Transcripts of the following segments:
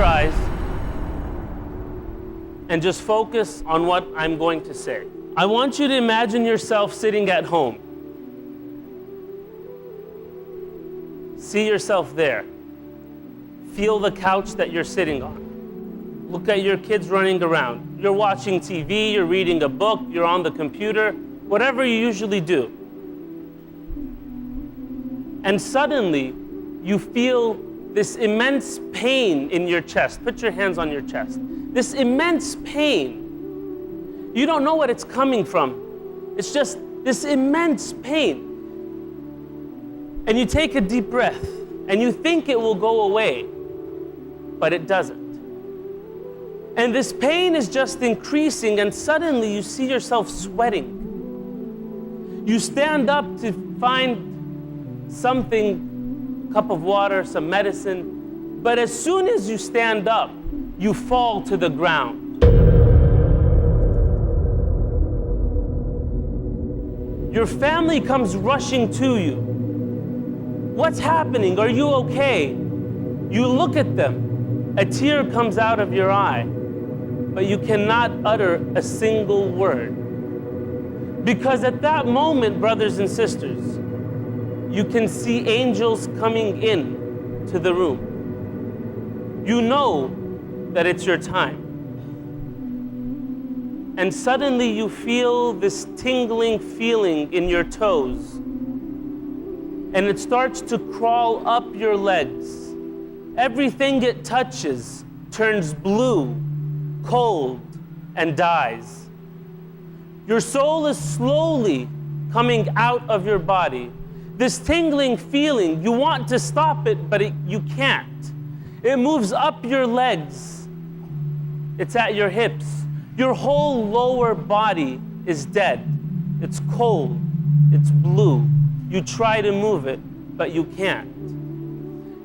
your eyes and just focus on what I'm going to say. I want you to imagine yourself sitting at home. See yourself there. Feel the couch that you're sitting on. Look at your kids running around. You're watching TV, you're reading a book, you're on the computer, whatever you usually do. And suddenly, you feel this immense pain in your chest. Put your hands on your chest. This immense pain. You don't know what it's coming from. It's just this immense pain. And you take a deep breath, and you think it will go away, but it doesn't. And this pain is just increasing, and suddenly you see yourself sweating. You stand up to find something, a cup of water, some medicine, but as soon as you stand up, you fall to the ground. Your family comes rushing to you. What's happening? Are you okay? You look at them. A tear comes out of your eye, but you cannot utter a single word. Because at that moment, brothers and sisters, you can see angels coming in to the room. You know that it's your time. And suddenly you feel this tingling feeling in your toes. And it starts to crawl up your legs. Everything it touches turns blue, cold, and dies. Your soul is slowly coming out of your body. This tingling feeling, you want to stop it, but you can't. It moves up your legs. It's at your hips. Your whole lower body is dead. It's cold. It's blue. You try to move it, but you can't.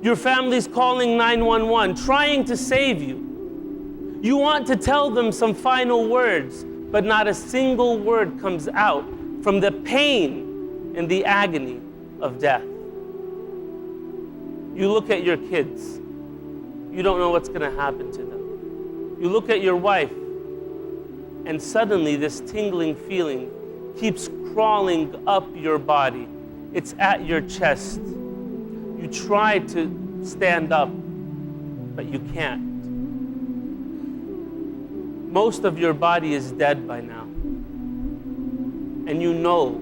Your family's calling 911, trying to save you. You want to tell them some final words, but not a single word comes out from the pain and the agony of death. You look at your kids. You don't know what's going to happen to them. You look at your wife, and suddenly this tingling feeling keeps crawling up your body. It's at your chest. You try to stand up, but you can't. Most of your body is dead by now. And you know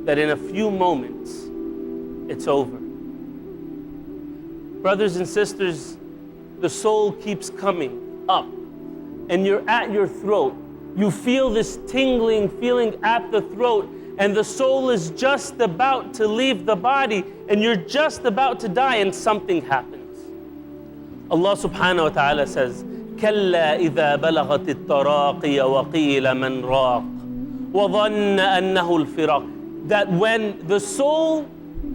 that in a few moments, it's over. Brothers and sisters, the soul keeps coming up, and you're at your throat. You feel this tingling feeling at the throat, and the soul is just about to leave the body, and you're just about to die, and something happens. Allah subhanahu wa ta'ala says, كَلَّا إِذَا بَلَغَتِ التَّرَاقِيَ وَقِيلَ مَنْ رَاقٍ وَظَنَّ أَنَّهُ الْفِرَاقِ. That when the soul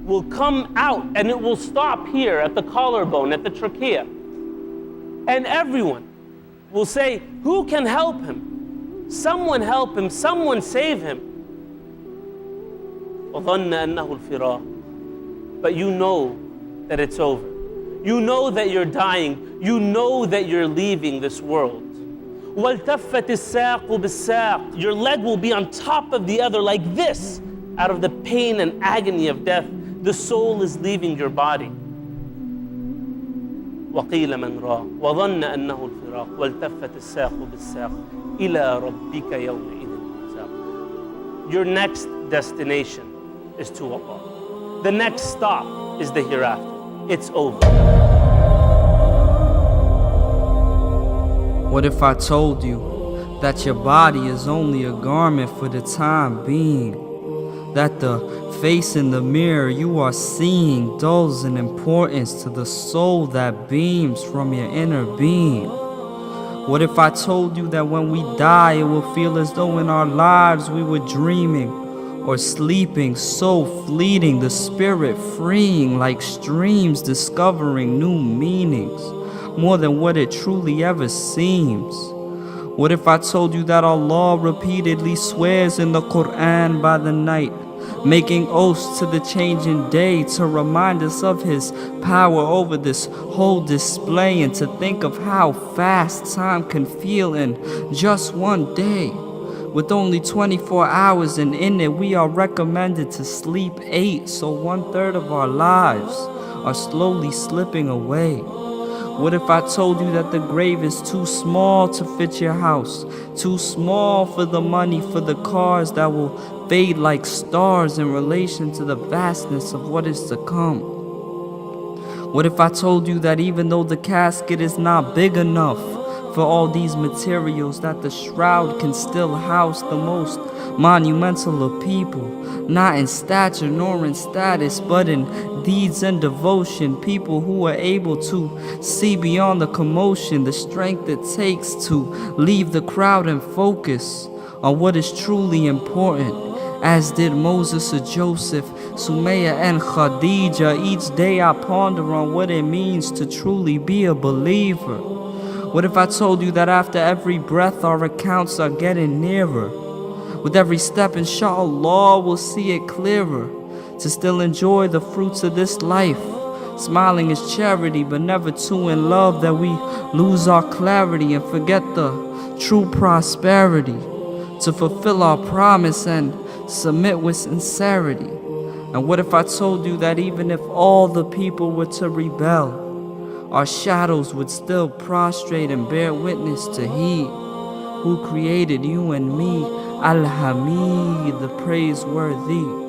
will come out, and it will stop here at the collarbone, at the trachea, and everyone will say, who can help him? Someone help him, someone save him. وَظَنَّ أَنَّهُ الْفِرَاقِ. But you know that it's over. You know that you're dying. You know that you're leaving this world. وَالْتَفَّتِ السَّاقُ بِالسَّاقِ. Your leg will be on top of the other like this. Out of the pain and agony of death, the soul is leaving your body. وَقِيلَ مَنْ رَاقٍ وَظَنَّ أَنَّهُ الْفِرَاقِ وَالْتَفَّتِ السَّاقُ بِالسَّاقِ إِلَىٰ رَبِّكَ يَوْمَئِذٍ الْمَسَاقُ. Your next destination is to Allah. The next stop is the hereafter. It's over. What if I told you that your body is only a garment for the time being? That the face in the mirror you are seeing dulls in importance to the soul that beams from your inner being? What if I told you that when we die it will feel as though in our lives we were dreaming or sleeping, so fleeting, the spirit freeing like streams, discovering new meanings, more than what it truly ever seems? What if I told you that Allah repeatedly swears in the Quran by the night making oaths to the changing day to remind us of his power over this whole display, and to think of how fast time can feel in just one day. With only 24 hours, and in it we are recommended to sleep 8, so 1/3 of our lives are slowly slipping away. What if I told you that the grave is too small to fit your house, too small for the money, for the cars that will fade like stars in relation to the vastness of what is to come? What if I told you that even though the casket is not big enough for all these materials, that the shroud can still house the most monumental of people, not in stature nor in status, but in deeds and devotion, people who are able to see beyond the commotion, the strength it takes to leave the crowd and focus on what is truly important, as did Moses or Joseph, Sumaya and Khadija. Each day I ponder on what it means to truly be a believer. What if I told you that after every breath our accounts are getting nearer? With every step, inshallah, we'll see it clearer, to still enjoy the fruits of this life. Smiling is charity, but never too in love that we lose our clarity and forget the true prosperity. To fulfill our promise and submit with sincerity. And what if I told you that even if all the people were to rebel, our shadows would still prostrate and bear witness to He who created you and me, Al-Hamid, the praiseworthy.